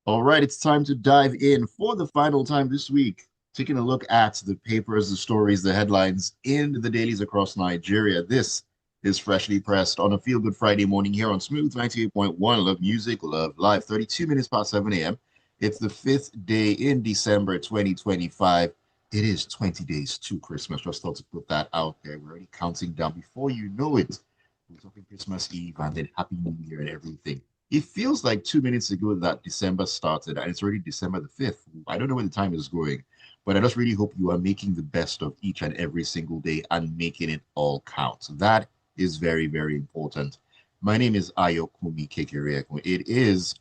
All right, it's time to dive in for the final time this week, taking a look at the papers, the stories, the headlines in the dailies across Nigeria. This is Freshly Pressed on a Feel Good Friday morning here on Smooth 98.1. Love music, love live, 32 minutes past 7 a.m. It's the fifth day in December 2025. It is 20 days to Christmas. Just thought to put that out there. We're already counting down. Before you know it, we're talking Christmas Eve and then Happy New Year and everything. It feels like 2 minutes ago that December started, and it's already December the 5th. I don't know where the time is going, but I just really hope you are making the best of each and every single day and making it all count. That is very, very important. My name is Ayokunmi. It is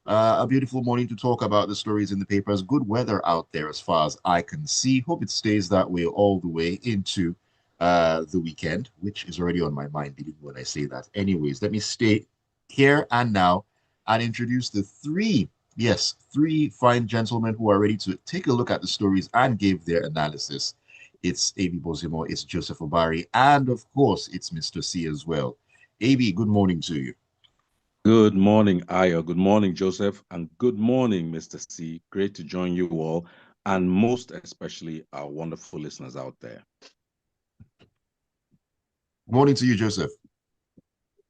a beautiful morning to talk about the stories in the papers. Good weather out there as far as I can see. Hope it stays that way all the way into the weekend, which is already on my mind, believe me when I say that. Anyways, let me stay here and now and introduce the three, yes, three fine gentlemen who are ready to take a look at the stories and give their analysis. It's AB Bozimo, it's Joseph Obari, and of course, it's Mr. C as well. AB, good morning to you. Good morning, Ayo. Good morning, Joseph. And good morning, Mr. C. Great to join you all, and most especially our wonderful listeners out there. Morning to you, Joseph.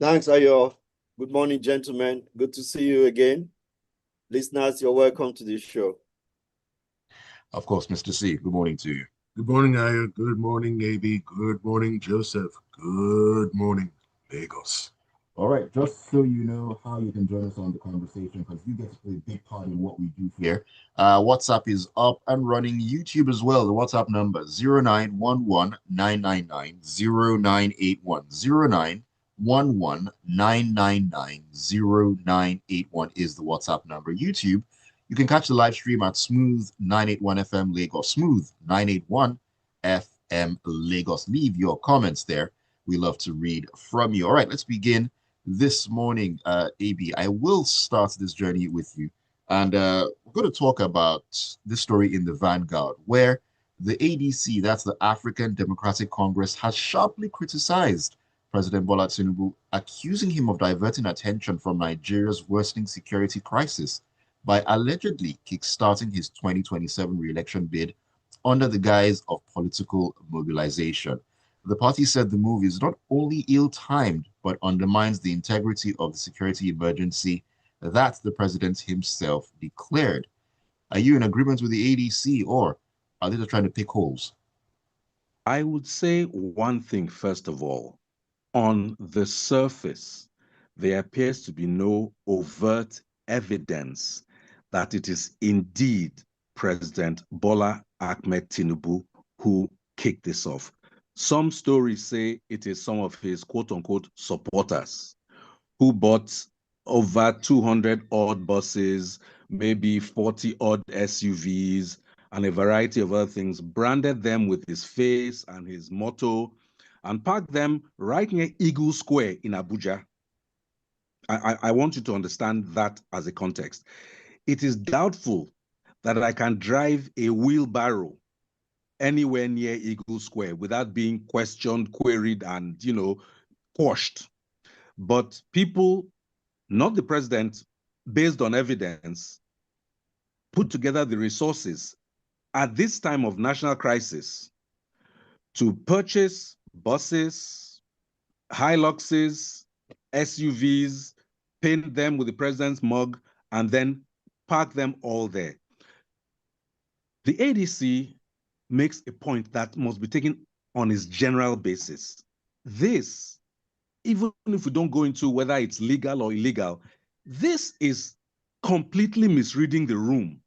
Thanks, Ayo. Good morning, gentlemen. Good to see you again. Listeners, you're welcome to this show. Of course, Mr. C, good morning to you. Good morning, Aya. Good morning, AB. Good morning, Joseph. Good morning, Lagos. All right, just so you know how you can join us on the conversation, because you get to play a big part in what we do here. WhatsApp is up and running. YouTube as well. The WhatsApp number 0911 999 0981. 0911 is the WhatsApp number. YouTube, you can catch the live stream at Smooth 981 FM Lagos. Smooth 981 FM Lagos. Leave your comments there. We love to read from you. All right, let's begin this morning, AB. I will start this journey with you. And we're going to talk about this story in the Vanguard, where the ADC, that's the African Democratic Congress, has sharply criticized President Bola Tinubu, accusing him of diverting attention from Nigeria's worsening security crisis by allegedly kickstarting his 2027 re-election bid under the guise of political mobilization. The party said the move is not only ill-timed, but undermines the integrity of the security emergency that the president himself declared. Are you in agreement with the ADC, or are they just trying to pick holes? I would say one thing, first of all. On the surface, there appears to be no overt evidence that it is indeed President Bola Ahmed Tinubu who kicked this off. Some stories say it is some of his quote-unquote supporters who bought over 200 odd buses, maybe 40 odd SUVs, and a variety of other things, branded them with his face and his motto, and parked them right near Eagle Square in Abuja. I want you to understand that as a context. It is doubtful that I can drive a wheelbarrow anywhere near Eagle Square without being questioned, queried, and, quashed. But people, not the president, based on evidence, put together the resources at this time of national crisis to purchase buses, Hiluxes, SUVs, paint them with the president's mug, and then park them all there. The ADC makes a point that must be taken on its general basis. This, even if we don't go into whether it's legal or illegal, this is completely misreading the room.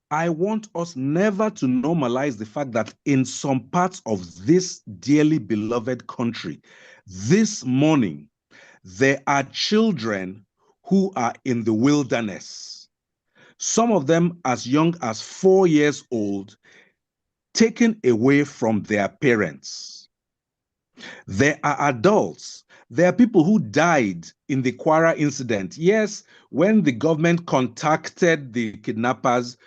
I want us never to normalize the fact that in some parts of this dearly beloved country, this morning, there are children who are in the wilderness. Some of them as young as 4 years old, taken away from their parents. There are adults. There are people who died in the Kwara incident. Yes, when the government contacted the kidnappers,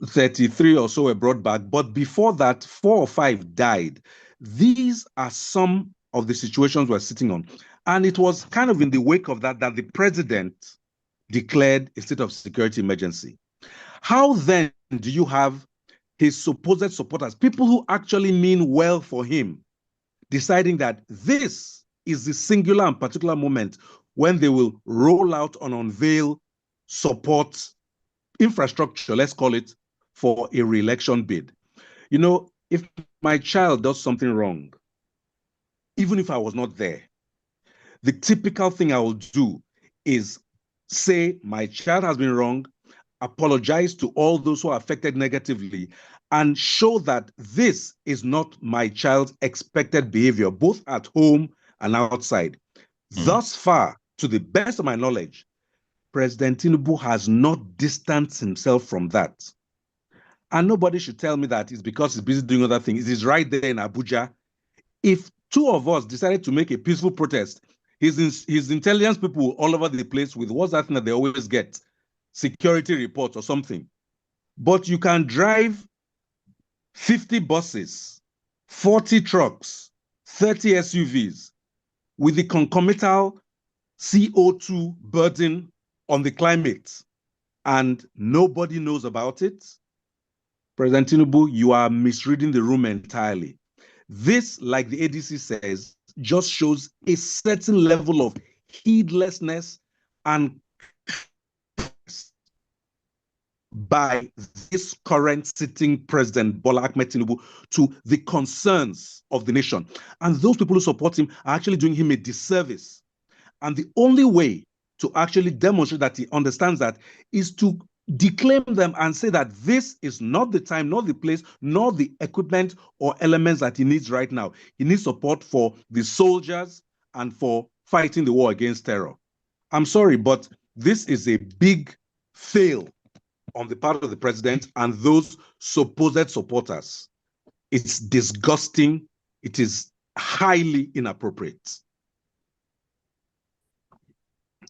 33 or so were brought back, but before that, 4 or 5 died. These are some of the situations we're sitting on. And it was kind of in the wake of that the president declared a state of security emergency. How then do you have his supposed supporters, people who actually mean well for him, deciding that this is the singular and particular moment when they will roll out and unveil support infrastructure, let's call it, for a re-election bid? You know, if my child does something wrong, even if I was not there, the typical thing I will do is say my child has been wrong, apologize to all those who are affected negatively, and show that this is not my child's expected behavior, both at home and outside. Thus far, to the best of my knowledge, President Tinubu has not distanced himself from that. And nobody should tell me that it's because he's busy doing other things. It is right there in Abuja. If two of us decided to make a peaceful protest, his intelligence people all over the place with what's that thing that they always get? Security reports or something. But you can drive 50 buses, 40 trucks, 30 SUVs with the concomitant CO2 burden on the climate, and nobody knows about it. President Tinubu, you are misreading the room entirely. This, like the ADC says, just shows a certain level of heedlessness and by this current sitting president, Bola Ahmed Tinubu, to the concerns of the nation. And those people who support him are actually doing him a disservice. And the only way to actually demonstrate that he understands that is to declaim them and say that this is not the time, not the place, nor the equipment or elements that he needs right now. He needs support for the soldiers and for fighting the war against terror. I'm sorry, but this is a big fail on the part of the president and those supposed supporters. It's disgusting. It is highly inappropriate.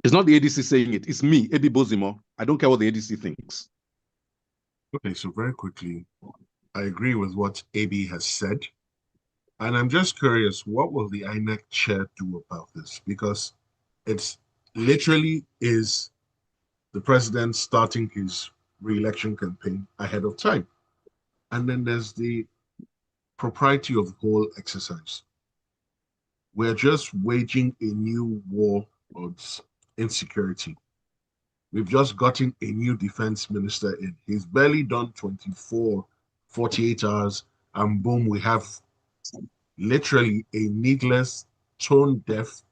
It's not the ADC saying it. It's me, Ebi Bozimo. I don't care what the ADC thinks. Okay, so very quickly, I agree with what AB has said. And I'm just curious, what will the INEC chair do about this? Because it's literally is the president starting his re-election campaign ahead of time. And then there's the propriety of the whole exercise. We're just waging a new war on insecurity. We've just gotten a new defense minister in. He's barely done 24, 48 hours, and boom, we have literally a needless, tone-deaf,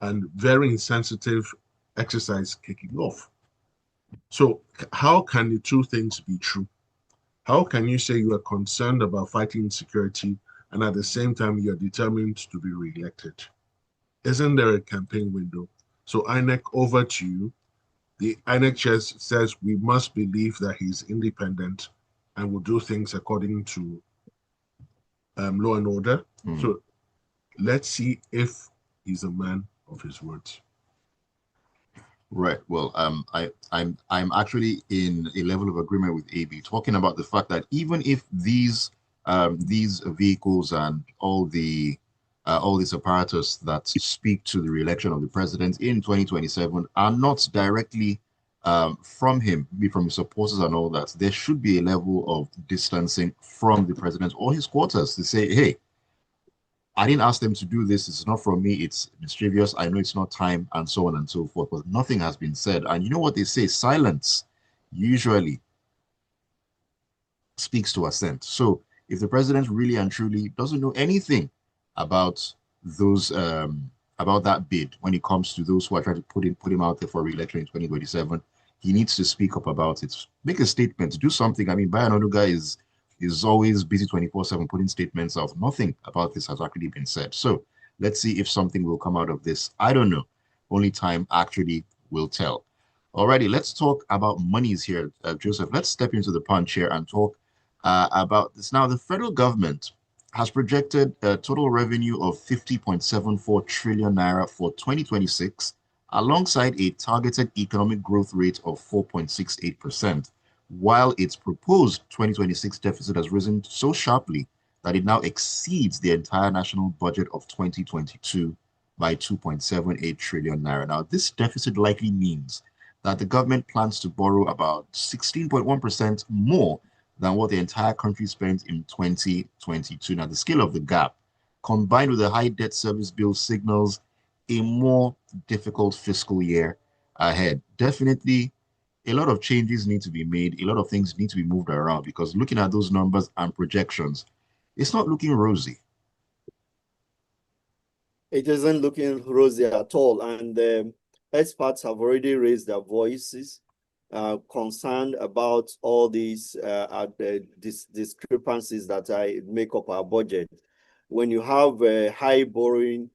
and very insensitive exercise kicking off. So how can the two things be true? How can you say you are concerned about fighting insecurity and at the same time you're determined to be re-elected? Isn't there a campaign window? So INEC, over to you. The INEC chair says we must believe that he's independent and will do things according to law and order. So let's see if he's a man of his words. Right. Well, I'm actually in a level of agreement with AB, talking about the fact that even if these vehicles and all these apparatus that speak to the re-election of the president in 2027 are not directly from him, be from his supporters and all that, there should be a level of distancing from the president or his quarters to say, hey, I didn't ask them to do this. It's not from me. It's mischievous. I know it's not time, and so on and so forth. But nothing has been said. And you know what they say? Silence usually speaks to assent. So if the president really and truly doesn't know anything about those about that bid when it comes to those who are trying to put him out there for re-election in 2027, he needs to speak up about it. Make a statement. Do something. I mean, Bayo Onanuga is always busy 24/7 putting statements out. Nothing about this has actually been said. So let's see if something will come out of this. I don't know. Only time actually will tell. Alrighty, let's talk about monies here, Joseph. Let's step into the punch here and talk about this. Now, the federal government has projected a total revenue of 50.74 trillion naira for 2026, alongside a targeted economic growth rate of 4.68%. While its proposed 2026 deficit has risen so sharply that it now exceeds the entire national budget of 2022 by 2.78 trillion naira. Now, this deficit likely means that the government plans to borrow about 16.1% more than what the entire country spent in 2022. Now, the scale of the gap, combined with the high debt service bill, signals a more difficult fiscal year ahead. Definitely, a lot of changes need to be made. A lot of things need to be moved around because looking at those numbers and projections, it's not looking rosy. It isn't looking rosy at all. And experts have already raised their voices, concerned about all these discrepancies that make up our budget. When you have a high borrowing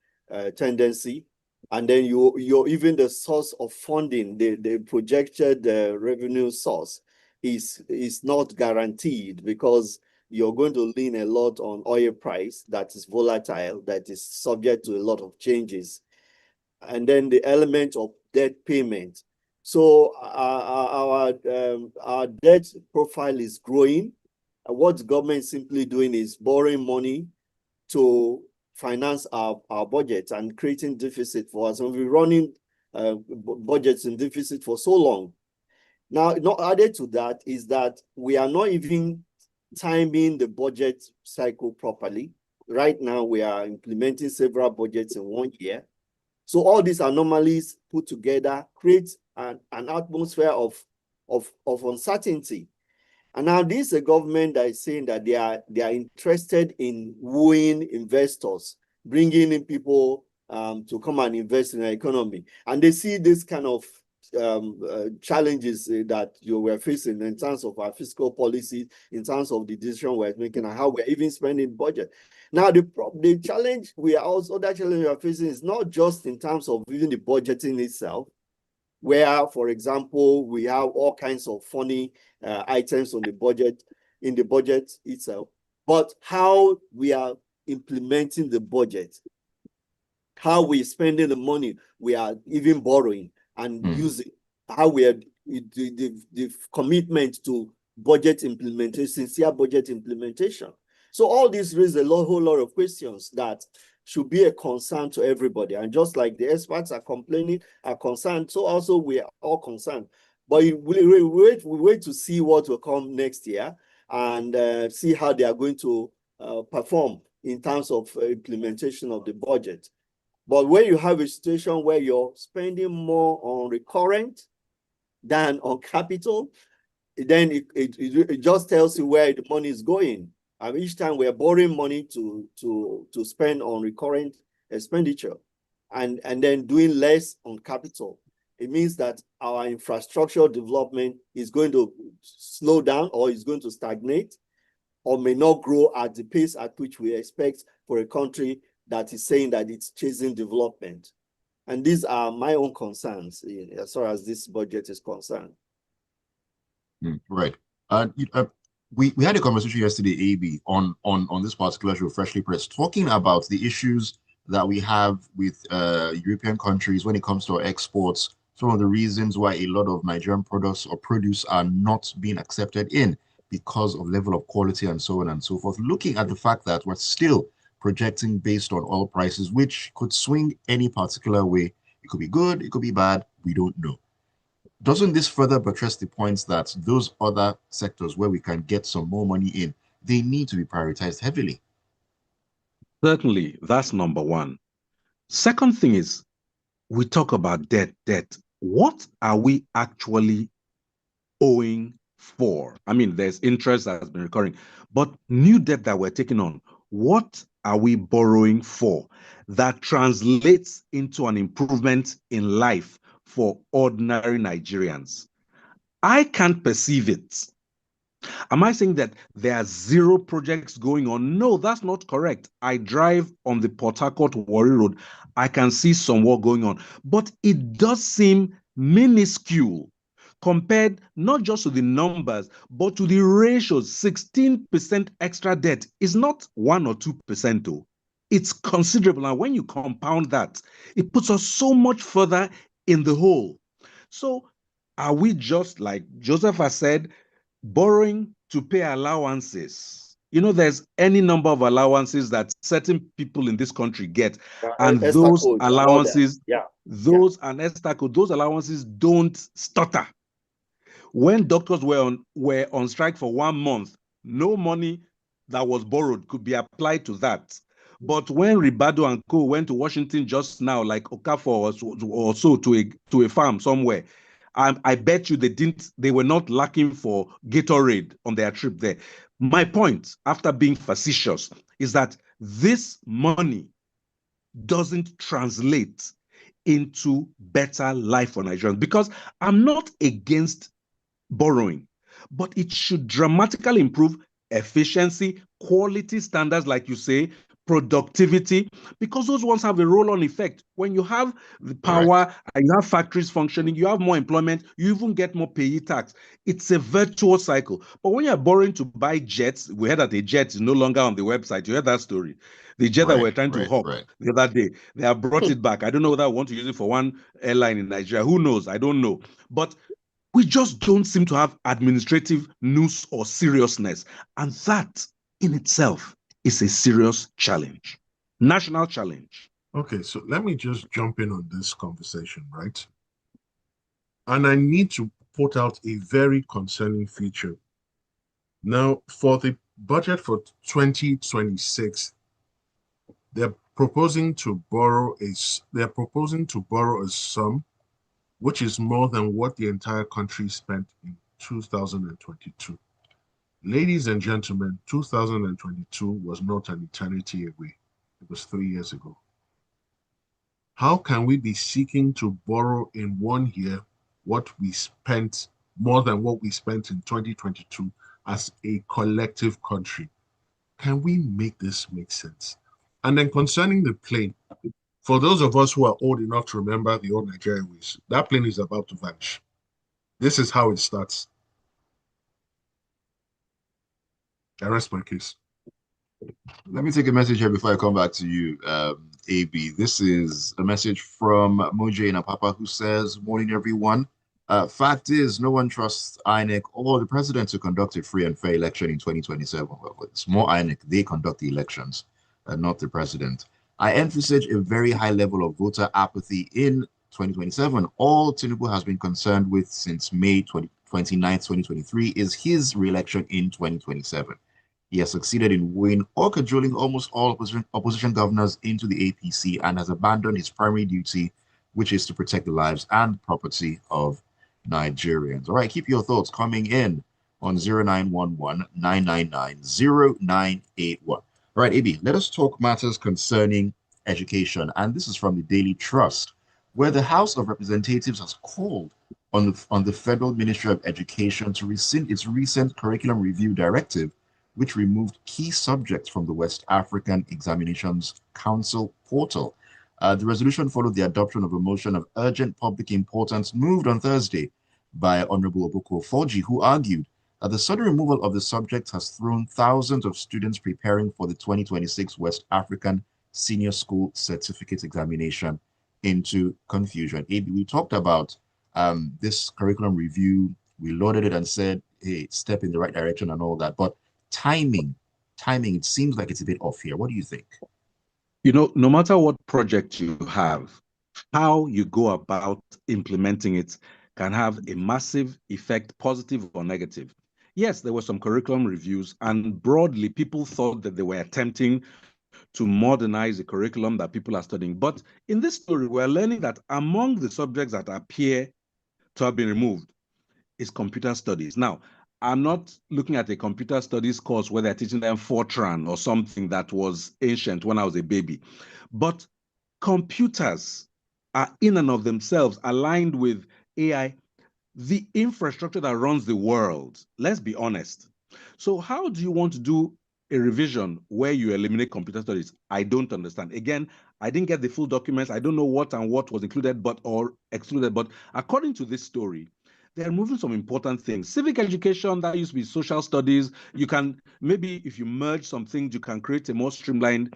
tendency, and then you're even the source of funding, the projected revenue source is not guaranteed because you're going to lean a lot on oil price that is volatile, that is subject to a lot of changes. And then the element of debt payment. So our debt profile is growing. And what the government is simply doing is borrowing money to finance our budget and creating deficit for us. And we're running budgets in deficit for so long. Now, not added to that is that we are not even timing the budget cycle properly. Right now, we are implementing several budgets in 1 year. So all these anomalies put together create an atmosphere of uncertainty. And now this is a government that is saying that they are interested in wooing investors, bringing in people to come and invest in the economy. And they see this kind of challenges that you were facing in terms of our fiscal policy, in terms of the decision we're making, and how we're even spending budget. Now, the challenge we are facing is not just in terms of even the budgeting itself, where, for example, we have all kinds of funny items on the budget, in the budget itself, but how we are implementing the budget, how we're spending the money we are even borrowing and using, how we are the commitment to budget implementation, sincere budget implementation. So all this raises a whole lot of questions that should be a concern to everybody. And just like the experts are concerned, so also we are all concerned. But we wait to see what will come next year and see how they are going to perform in terms of implementation of the budget. But when you have a situation where you're spending more on recurrent than on capital, then it just tells you where the money is going. And each time we're borrowing money to spend on recurrent expenditure and then doing less on capital, it means that our infrastructure development is going to slow down or is going to stagnate or may not grow at the pace at which we expect for a country that is saying that it's chasing development. And these are my own concerns as far as this budget is concerned. Right. We had a conversation yesterday, AB, on this particular show, Freshly Pressed, talking about the issues that we have with European countries when it comes to our exports, some of the reasons why a lot of Nigerian products or produce are not being accepted in because of level of quality and so on and so forth, looking at the fact that we're still projecting based on oil prices, which could swing any particular way. It could be good, it could be bad, we don't know. Doesn't this further buttress the points that those other sectors where we can get some more money in, they need to be prioritized heavily? Certainly, that's number one. Second thing is, we talk about debt. What are we actually owing for? I mean, there's interest that has been recurring, but new debt that we're taking on, what are we borrowing for that translates into an improvement in life for ordinary Nigerians? I can't perceive it. Am I saying that there are zero projects going on? No, that's not correct. I drive on the Port Harcourt Warri Road. I can see some work going on, but it does seem minuscule compared not just to the numbers, but to the ratios. 16% extra debt is not 1 or 2%, though. It's considerable. And when you compound that, it puts us so much further in the hole. So are we just, like Joseph has said, borrowing to pay allowances, You know, there's any number of allowances that certain people in this country get, and Esta those code and all that. allowances, Yeah. those and Esta code, those allowances don't stutter. When doctors were on strike for 1 month, no money that was borrowed could be applied to that. But when Ribado and Co went to Washington just now, like Okafor or so, to a farm somewhere, I bet you they were not lacking for Gatorade on their trip there. My point, after being facetious, is that this money doesn't translate into better life for Nigerians, because I'm not against borrowing, but it should dramatically improve efficiency, quality standards, like you say, productivity, because those ones have a roll-on effect. When you have the power and you have factories functioning, you have more employment, you even get more payee tax. It's a virtuous cycle. But when you're borrowing to buy jets, we heard that a jet is no longer on the website. You heard that story. The jet that we're trying to hawk the other day, they have brought it back. I don't know whether I want to use it for one airline in Nigeria. Who knows? I don't know. But we just don't seem to have administrative nous or seriousness. And that in itself is a serious challenge, national challenge. Okay, so let me just jump in on this conversation, right? And I need to put out a very concerning feature. Now, for the budget for 2026, they're proposing to borrow a sum which is more than what the entire country spent in 2022. Ladies and gentlemen, 2022 was not an eternity away. It was 3 years ago. How can we be seeking to borrow in 1 year what we spent, more than what we spent in 2022 as a collective country? Can we make this make sense? And then concerning the plane, for those of us who are old enough to remember the old Nigeria ways, that plane is about to vanish. This is how it starts. I rest my case. Let me take a message here before I come back to you, AB. This is a message from Moje Napapa, who says, "Morning, everyone. Fact is, no one trusts INEC or the president to conduct a free and fair election in 2027. Well, it's more INEC. They conduct the elections, not the president. I envisage a very high level of voter apathy in 2027. All Tinubu has been concerned with since May 29th, 2023 is his re-election in 2027. He has succeeded in wooing or cajoling almost all opposition governors into the APC and has abandoned his primary duty, which is to protect the lives and property of Nigerians." All right, keep your thoughts coming in on 0911-999-0981. All right, AB, let us talk matters concerning education. And this is from the Daily Trust, where the House of Representatives has called on the Federal Ministry of Education to rescind its recent curriculum review directive, which removed key subjects from the West African Examinations Council portal. The resolution followed the adoption of a motion of urgent public importance moved on Thursday by Honorable Oboko Foji, who argued that the sudden removal of the subject has thrown thousands of students preparing for the 2026 West African Senior School Certificate Examination into confusion. We talked about this curriculum review. We lauded it and said, hey, step in the right direction and all that. But timing, it seems like it's a bit off here. What do you think? You know, no matter what project you have, how you go about implementing it can have a massive effect, positive or negative. Yes, there were some curriculum reviews, and broadly, people thought that they were attempting to modernize the curriculum that people are studying. But in this story, we're learning that among the subjects that appear to have been removed is computer studies. Now, I'm not looking at a computer studies course where they're teaching them Fortran or something that was ancient when I was a baby. But computers are in and of themselves aligned with AI, the infrastructure that runs the world. Let's be honest. So how do you want to do a revision where you eliminate computer studies? I don't understand. Again, I didn't get the full documents. I don't know what and what was included or excluded. But according to this story, they're removing some important things. Civic education, that used to be social studies. You can, maybe if you merge some things, you can create a more streamlined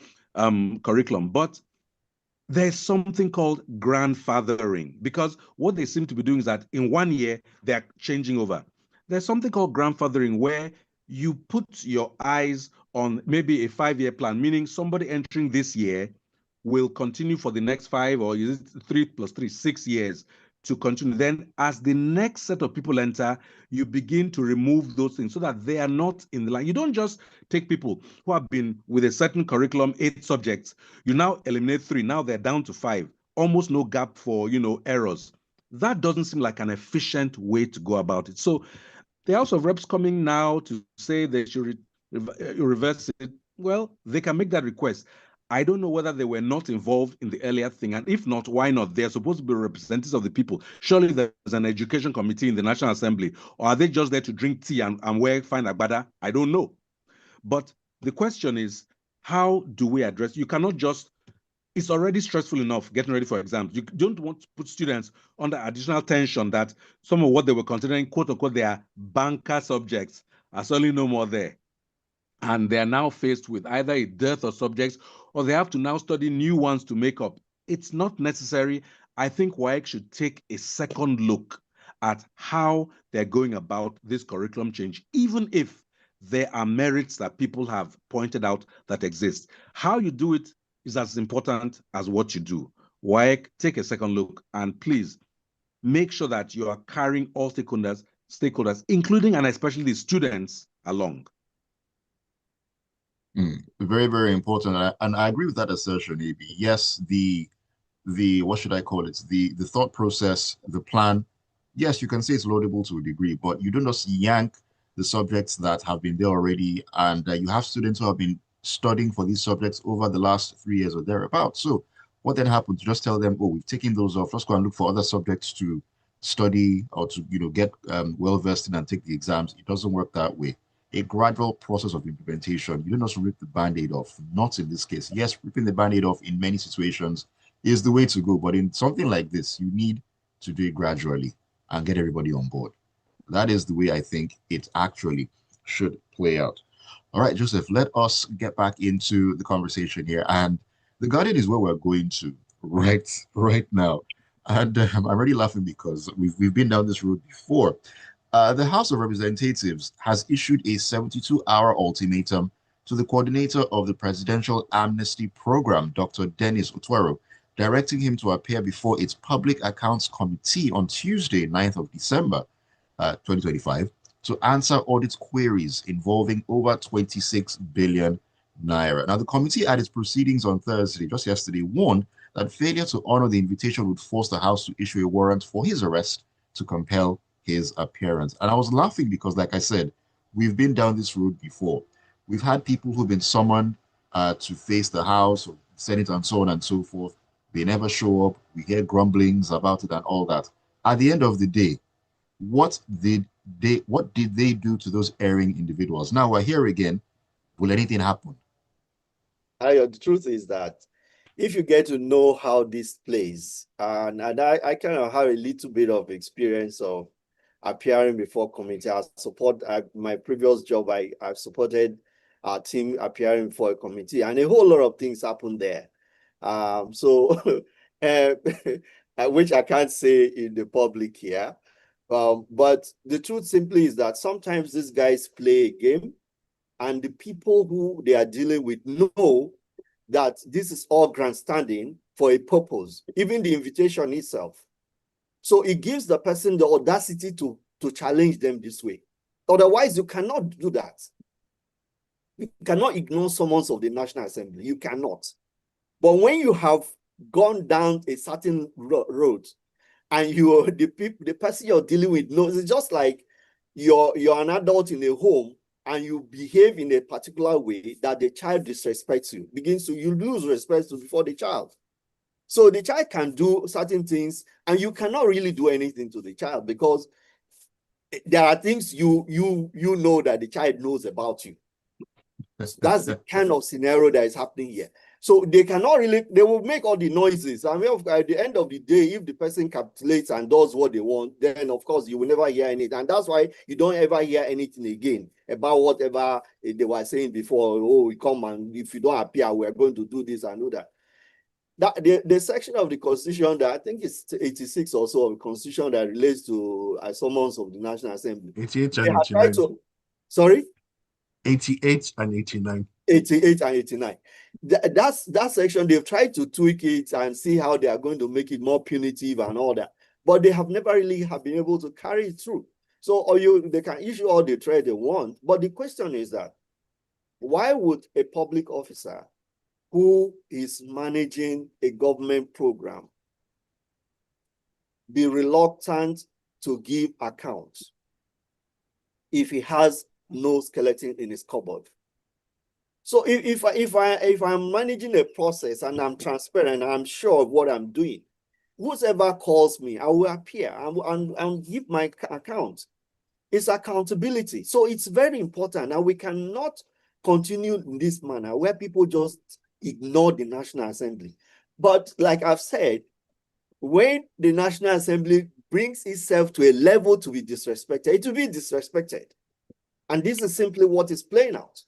curriculum. But there's something called grandfathering, because what they seem to be doing is that in 1 year, they're changing over. There's something called grandfathering where you put your eyes on maybe a 5-year plan, meaning somebody entering this year will continue for the next 5, or is it 3 plus 3, 6 years to continue. Then as the next set of people enter, you begin to remove those things so that they are not in the line. You don't just take people who have been with a certain curriculum, 8 subjects, you now eliminate 3, now they're down to 5, almost no gap for, errors. That doesn't seem like an efficient way to go about it. So the House of Reps coming now to say they should reverse it, well, they can make that request. I don't know whether they were not involved in the earlier thing, and if not, why not? They're supposed to be representatives of the people. Surely there's an education committee in the National Assembly, or are they just there to drink tea and wear fine agbada? I don't know. But the question is, how do we address? You cannot just, it's already stressful enough getting ready for exams. You don't want to put students under additional tension that some of what they were considering, quote unquote, their banker subjects are suddenly no more there. And they are now faced with either a dearth of subjects, or they have to now study new ones to make up. It's not necessary. I think WAEC should take a second look at how they're going about this curriculum change, even if there are merits that people have pointed out that exist. How you do it is as important as what you do. WAEC, take a second look, and please make sure that you are carrying all stakeholders, including and especially the students, along. Very, very important. And I agree with that assertion, AB. Yes, the what should I call it? The thought process, the plan, yes, you can say it's laudable to a degree, but you don't just yank the subjects that have been there already, and you have students who have been studying for these subjects over the last 3 years or thereabouts. So what then happens? Just tell them, oh, we've taken those off. Let's go and look for other subjects to study or to get well versed in and take the exams. It doesn't work that way. A gradual process of implementation. You don't just rip the band-aid off. Not in this case. Yes, ripping the band-aid off in many situations is the way to go, but in something like this, you need to do it gradually and get everybody on board. That is the way I think it actually should play out. All right, Joseph, let us get back into the conversation here. And the Guardian is where we're going to right now. And I'm already laughing because we've been down this road before. The House of Representatives has issued a 72-hour ultimatum to the coordinator of the Presidential Amnesty Program, Dr. Dennis Otwero, directing him to appear before its Public Accounts Committee on Tuesday, 9th of December, 2025, to answer audit queries involving over 26 billion naira. Now, the committee at its proceedings on Thursday, just yesterday, warned that failure to honor the invitation would force the House to issue a warrant for his arrest to compel his appearance. And I was laughing because, like I said, we've been down this road before. We've had people who've been summoned to face the House or Senate and so on and so forth. They never show up. We hear grumblings about it and all that. At the end of the day, what did they do to those erring individuals? Now we're here again. Will anything happen? The truth is that if you get to know how this plays, and I kind of have a little bit of experience of appearing before committee. My previous job, I've supported our team appearing before a committee, and a whole lot of things happened there. Which I can't say in the public here. But the truth simply is that sometimes these guys play a game, and the people who they are dealing with know that this is all grandstanding for a purpose, even the invitation itself. So it gives the person the audacity to challenge them this way. Otherwise, you cannot do that. You cannot ignore summons of the National Assembly. You cannot. But when you have gone down a certain road, and the person you're dealing with knows, it's just like you're an adult in a home and you behave in a particular way that the child disrespects you, you lose respect before the child. So the child can do certain things and you cannot really do anything to the child because there are things you know that the child knows about you. That's the kind of scenario that is happening here. So they cannot really, they will make all the noises. I mean, at the end of the day, if the person capitulates and does what they want, then of course you will never hear anything. And that's why you don't ever hear anything again about whatever they were saying before. Oh, we come and if you don't appear, we're going to do this and do that. The section of the Constitution that I think is 86 or so of the Constitution that relates to summons of the National Assembly. 88 and 89. Sorry? 88 and 89. 88 and 89. That's that section, they've tried to tweak it and see how they are going to make it more punitive and all that. But they have never really have been able to carry it through. So they can issue all the threat they want. But the question is that, why would a public officer who is managing a government program be reluctant to give accounts if he has no skeleton in his cupboard? So if I'm managing a process and I'm transparent, I'm sure of what I'm doing, whoever calls me, I will appear and give my account. It's accountability. So it's very important, and we cannot continue in this manner where people just ignore the National Assembly. But like I've said, when the National Assembly brings itself to a level to be disrespected, it will be disrespected. And this is simply what is playing out.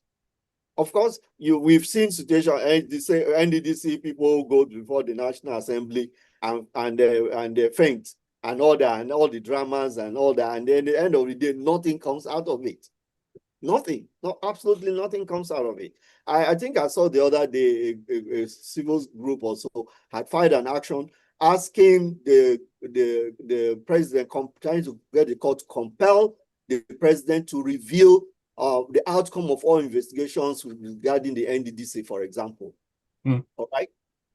Of course, we've seen situation, NDDC people go before the National Assembly and they faint and all that, and all the dramas and all that, and then at the end of the day, nothing comes out of it. Nothing, absolutely nothing comes out of it. I think I saw the other day a civil group also had filed an action asking the president, trying to get the court to compel the president to reveal the outcome of all investigations regarding the NDDC, for example. All right.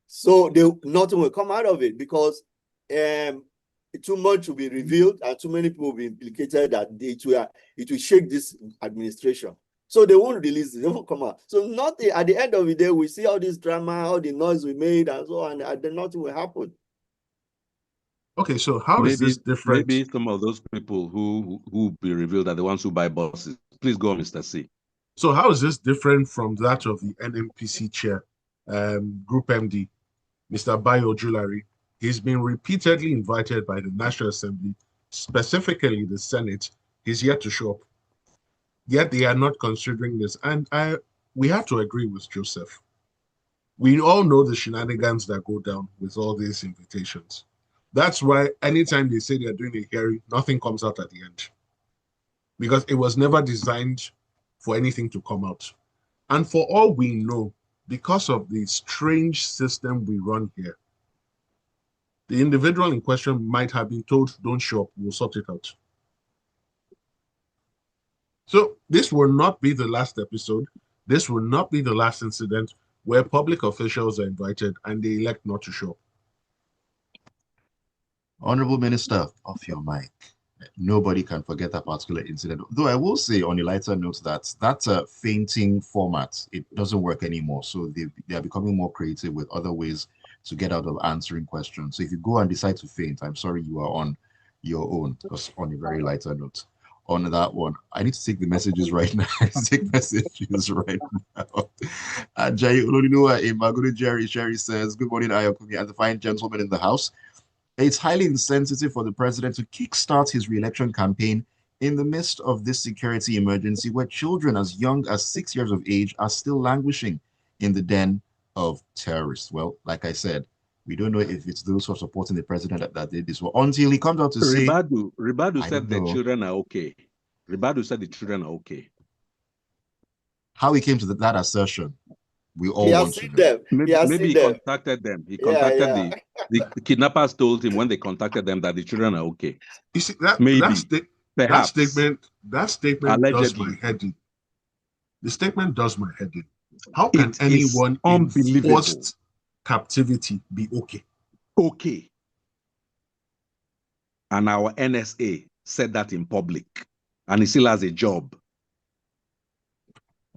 So nothing will come out of it because too much will be revealed and too many people will be implicated that it will shake this administration. So they won't release it, they won't come out. So nothing, at the end of the day, we see all this drama, all the noise we made and so on, and then nothing will happen. Okay, so how is this different? Maybe some of those people who be revealed are the ones who buy buses. Please go on, Mr. C. So how is this different from that of the NMPC chair, Group MD, Mr. Bayo Julari? He's been repeatedly invited by the National Assembly, specifically the Senate. He's yet to show up. Yet they are not considering this. And we have to agree with Joseph. We all know the shenanigans that go down with all these invitations. That's why anytime they say they're doing a hearing, nothing comes out at the end. Because it was never designed for anything to come out. And for all we know, because of the strange system we run here, the individual in question might have been told, don't show up, we'll sort it out. So this will not be the last episode. This will not be the last incident where public officials are invited and they elect not to show up. Honorable Minister, off your mic. Nobody can forget that particular incident. Though I will say on a lighter note that that's a fainting format. It doesn't work anymore. So they are becoming more creative with other ways to get out of answering questions. So if you go and decide to faint, I'm sorry, you are on your own. Because on a very lighter note, on that one, I need to take the messages right now. Take messages right now. Jai Ololunua in Magudu Jerry says, good morning, Ayokunmi, and the fine gentleman in the house. It's highly insensitive for the president to kickstart his re-election campaign in the midst of this security emergency where children as young as 6 years of age are still languishing in the den of terrorists. Well, like I said, we don't know if it's those who are supporting the president that did this. Well, until he comes out to say... Ribadu said the children are okay. Ribadu said the children are okay. How he came to that assertion, we all want to know. Maybe he contacted them. He contacted the kidnappers told him when they contacted them that the children are okay. You see, that statement allegedly does my head in. The statement does my head in. How can anyone in forced captivity be okay? Okay. And our NSA said that in public. And he still has a job.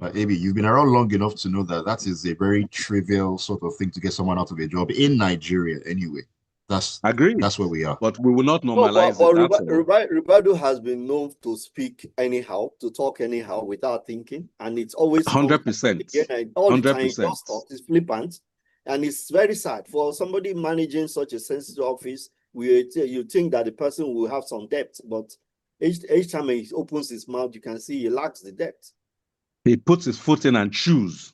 Abi, you've been around long enough to know that that is a very trivial sort of thing to get someone out of a job in Nigeria anyway. That's where we are. But we will not normalize it. Ribadu has been known to speak anyhow, to talk anyhow without thinking. And it's always 100%. All the time, it's flippant. And it's very sad. For somebody managing such a sensitive office, you think that the person will have some depth, but each time he opens his mouth, you can see he lacks the depth. He puts his foot in and chews.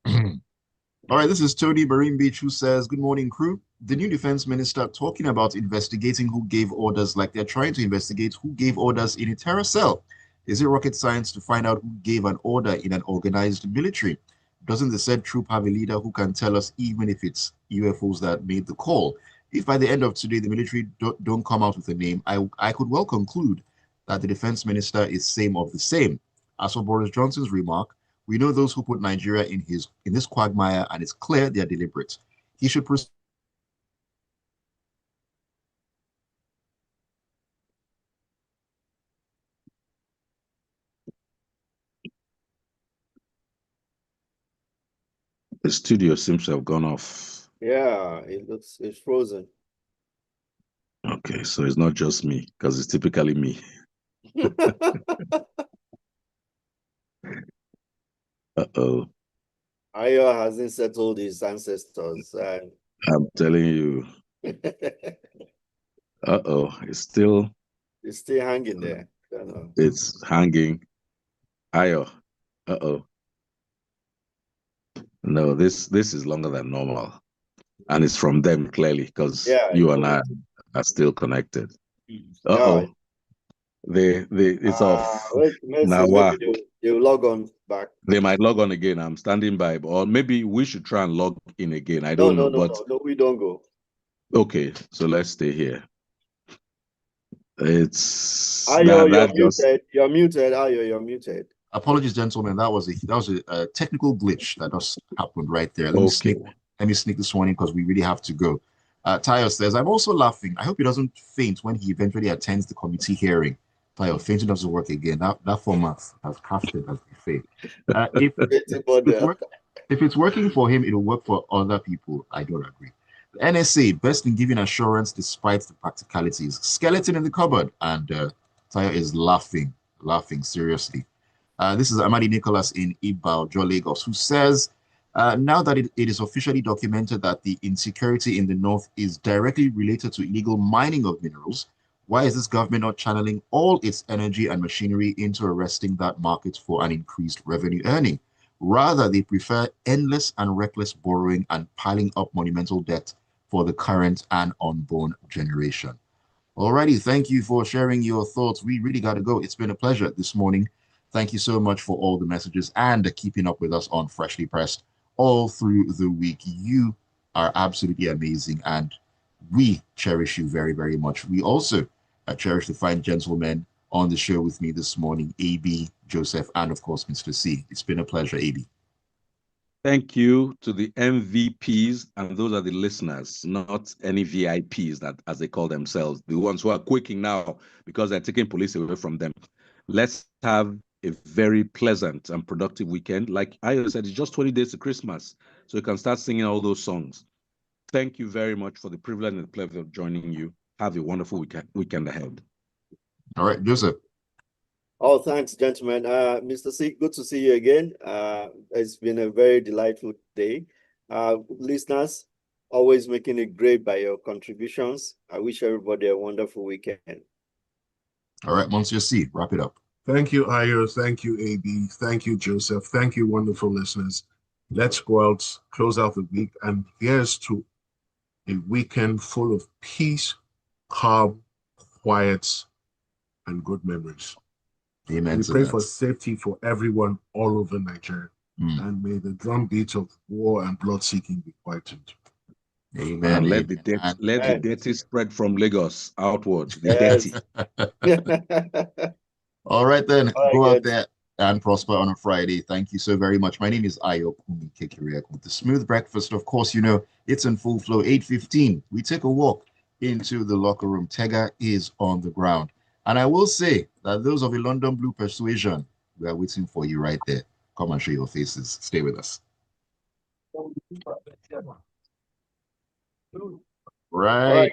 All right, this is Tony Marine Beach who says, good morning, crew. The new defense minister talking about investigating who gave orders like they're trying to investigate who gave orders in a terror cell. Is it rocket science to find out who gave an order in an organized military? Doesn't the said troop have a leader who can tell us even if it's UFOs that made the call? If by the end of today the military don't come out with a name, I could well conclude that the defense minister is same of the same. As for Boris Johnson's remark, we know those who put Nigeria in this quagmire, and it's clear they are deliberate. He should proceed. The studio seems to have gone off. Yeah, it's frozen. Okay, so it's not just me, because it's typically me. Uh-oh. Ayo hasn't settled his ancestors. I'm telling you. Uh-oh. It's still hanging there. It's hanging. Ayo. Uh-oh. No, this is longer than normal. And it's from them clearly, because you and I are still connected. Uh-oh. It's off. Now maybe they'll log on back. They might log on again. I'm standing by, or maybe we should try and log in again. I don't know. No, we don't go. Okay, so let's stay here. It's Ayo, you're muted. Ayo, you're muted. Apologies, gentlemen. That was a technical glitch that just happened right there. Let me sneak this one in because we really have to go. Tayo says, I'm also laughing. I hope he doesn't faint when he eventually attends the committee hearing. Tayo, fainting doesn't work again. That format has casted as a fake. If it's working for him, it'll work for other people. I don't agree. The NSA, best in giving assurance despite the practicalities. Skeleton in the cupboard. And Tayo is laughing seriously. This is Amadi Nicholas in Ibao, Jo Lagos, who says, now that it is officially documented that the insecurity in the north is directly related to illegal mining of minerals, why is this government not channeling all its energy and machinery into arresting that market for an increased revenue earning? Rather, they prefer endless and reckless borrowing and piling up monumental debt for the current and unborn generation. Alrighty, thank you for sharing your thoughts. We really got to go. It's been a pleasure this morning. Thank you so much for all the messages and keeping up with us on Freshly Pressed all through the week. You are absolutely amazing, and we cherish you very, very much. We also cherish the fine gentlemen on the show with me this morning, AB, Joseph, and of course, Mr. C. It's been a pleasure, AB. Thank you to the MVPs, and those are the listeners, not any VIPs that, as they call themselves, the ones who are quaking now because they're taking police away from them. Let's have a very pleasant and productive weekend. Like I said, it's just 20 days to Christmas, so you can start singing all those songs. Thank you very much for the privilege and the pleasure of joining you. Have a wonderful weekend ahead. All right, Joseph. Oh, thanks, gentlemen. Mr. C, good to see you again. It's been a very delightful day. Listeners, always making it great by your contributions. I wish everybody a wonderful weekend. All right, Monsieur C, wrap it up. Thank you, Ayo. Thank you, AB. Thank you, Joseph. Thank you, wonderful listeners. Let's go out, close out the week, and here's to a weekend full of peace, calm, quiet, and good memories. Amen. We pray for safety for everyone all over Nigeria. And may the drumbeat of war and blood-seeking be quietened. Amen. And let the dirty spread from Lagos outwards. The dirty. All right, then. Go out there and prosper on a Friday. Thank you so very much. My name is Ayokunmi with the Smooth Breakfast. Of course, you know, it's in full flow. 8:15. We take a walk into the locker room. Tega is on the ground. And I will say that those of a London Blue persuasion, we are waiting for you right there. Come and show your faces. Stay with us. Right.